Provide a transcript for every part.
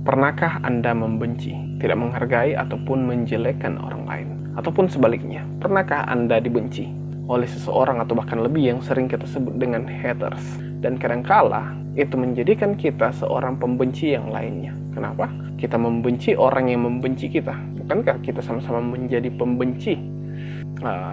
Pernahkah Anda membenci, tidak menghargai ataupun menjelekkan orang lain? Ataupun sebaliknya, pernahkah Anda dibenci oleh seseorang atau bahkan lebih yang sering kita sebut dengan haters? Dan kadangkala itu menjadikan kita seorang pembenci yang lainnya. Kenapa? Kita membenci orang yang membenci kita. Bukankah kita sama-sama menjadi pembenci?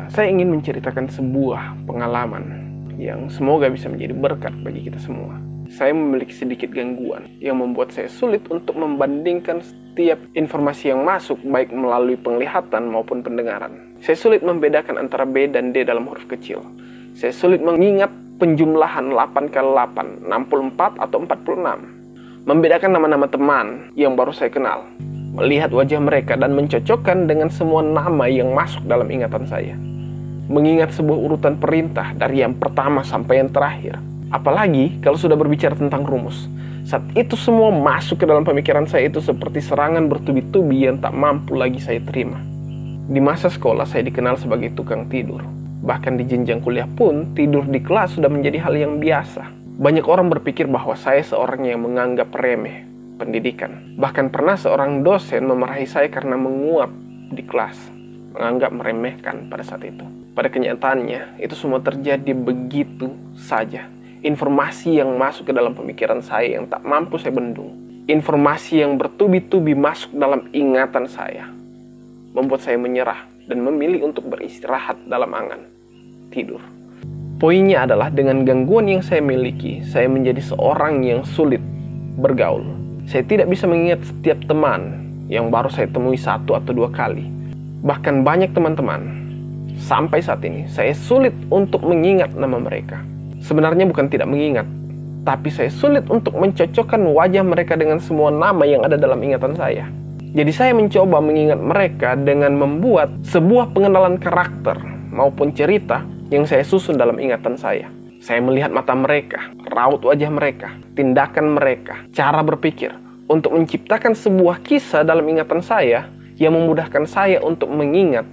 Saya ingin menceritakan sebuah pengalaman yang semoga bisa menjadi berkat bagi kita semua. Saya memiliki sedikit gangguan yang membuat saya sulit untuk membandingkan setiap informasi yang masuk, baik melalui penglihatan maupun pendengaran. Saya sulit membedakan antara B dan D dalam huruf kecil. Saya sulit mengingat penjumlahan 8 kali 8, 64 atau 46. Membedakan nama-nama teman yang baru saya kenal. Melihat wajah mereka dan mencocokkan dengan semua nama yang masuk dalam ingatan saya. Mengingat sebuah urutan perintah dari yang pertama sampai yang terakhir. Apalagi kalau sudah berbicara tentang rumus. Saat itu semua masuk ke dalam pemikiran saya itu seperti serangan bertubi-tubi yang tak mampu lagi saya terima. Di masa sekolah saya dikenal sebagai tukang tidur. Bahkan di jenjang kuliah pun tidur di kelas sudah menjadi hal yang biasa. Banyak orang berpikir bahwa saya seorang yang menganggap remeh pendidikan. Bahkan pernah seorang dosen memarahi saya karena menguap di kelas. Menganggap meremehkan pada saat itu. Pada kenyataannya itu semua terjadi begitu saja. Informasi yang masuk ke dalam pemikiran saya yang tak mampu saya bendung. Informasi yang bertubi-tubi masuk dalam ingatan saya. Membuat saya menyerah dan memilih untuk beristirahat dalam angan tidur. Poinnya adalah dengan gangguan yang saya miliki, saya menjadi seorang yang sulit bergaul. Saya tidak bisa mengingat setiap teman yang baru saya temui 1 atau 2 kali. Bahkan banyak teman-teman, sampai saat ini saya sulit untuk mengingat nama mereka. Sebenarnya bukan tidak mengingat, tapi saya sulit untuk mencocokkan wajah mereka dengan semua nama yang ada dalam ingatan saya. Jadi saya mencoba mengingat mereka dengan membuat sebuah pengenalan karakter maupun cerita yang saya susun dalam ingatan saya. Saya melihat mata mereka, raut wajah mereka, tindakan mereka, cara berpikir, untuk menciptakan sebuah kisah dalam ingatan saya yang memudahkan saya untuk mengingat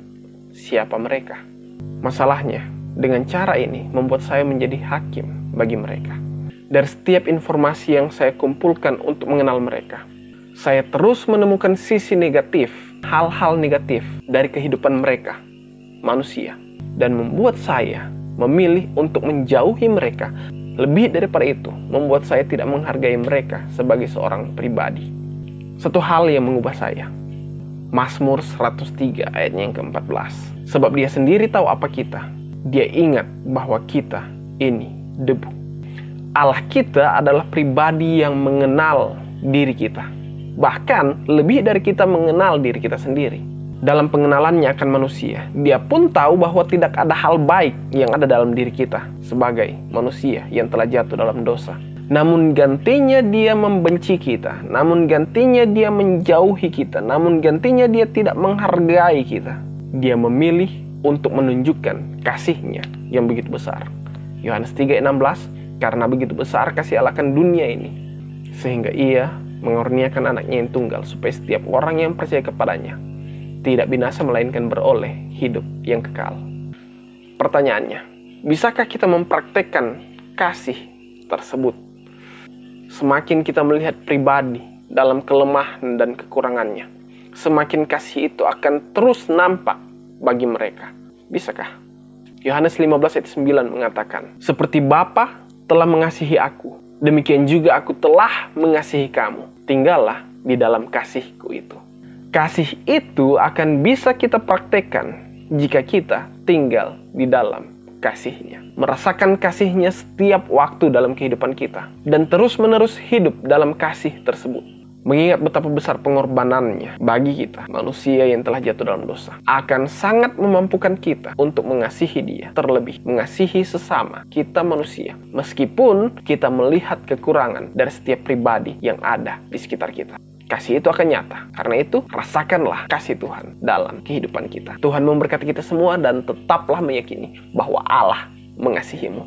siapa mereka. Masalahnya, dengan cara ini membuat saya menjadi hakim bagi mereka. Dari setiap informasi yang saya kumpulkan untuk mengenal mereka, saya terus menemukan sisi negatif, hal-hal negatif dari kehidupan mereka, manusia, dan membuat saya memilih untuk menjauhi mereka. Lebih daripada itu, membuat saya tidak menghargai mereka sebagai seorang pribadi. Satu hal yang mengubah saya. Mazmur 103 ayatnya yang ke-14. Sebab dia sendiri tahu apa kita. Dia ingat bahwa kita ini debu. Allah kita adalah pribadi yang mengenal diri kita. Bahkan lebih dari kita mengenal diri kita sendiri. Dalam pengenalannya akan manusia, dia pun tahu bahwa tidak ada hal baik yang ada dalam diri kita sebagai manusia yang telah jatuh dalam dosa. Namun gantinya dia membenci kita. Namun gantinya dia menjauhi kita. Namun gantinya dia tidak menghargai kita. Dia memilih untuk menunjukkan kasih-Nya yang begitu besar. Yohanes 3:16, karena begitu besar kasih Allah akan dunia ini, sehingga Ia mengurniakan anaknya yang tunggal, supaya setiap orang yang percaya kepadanya tidak binasa melainkan beroleh hidup yang kekal. Pertanyaannya, bisakah kita mempraktekkan kasih tersebut? Semakin kita melihat pribadi dalam kelemahan dan kekurangannya, semakin kasih itu akan terus nampak bagi mereka. Bisakah? Yohanes 15 ayat 9 mengatakan, seperti Bapa telah mengasihi aku, demikian juga aku telah mengasihi kamu. Tinggallah di dalam kasihku itu. Kasih itu akan bisa kita praktekkan jika kita tinggal di dalam kasih-Nya. Merasakan kasih-Nya setiap waktu dalam kehidupan kita. Dan terus-menerus hidup dalam kasih tersebut. Mengingat betapa besar pengorbanannya bagi kita, manusia yang telah jatuh dalam dosa, akan sangat memampukan kita untuk mengasihi Dia, terlebih mengasihi sesama kita manusia, meskipun kita melihat kekurangan dari setiap pribadi yang ada di sekitar kita. Kasih itu akan nyata. Karena itu, rasakanlah kasih Tuhan dalam kehidupan kita. Tuhan memberkati kita semua dan tetaplah meyakini bahwa Allah mengasihimu.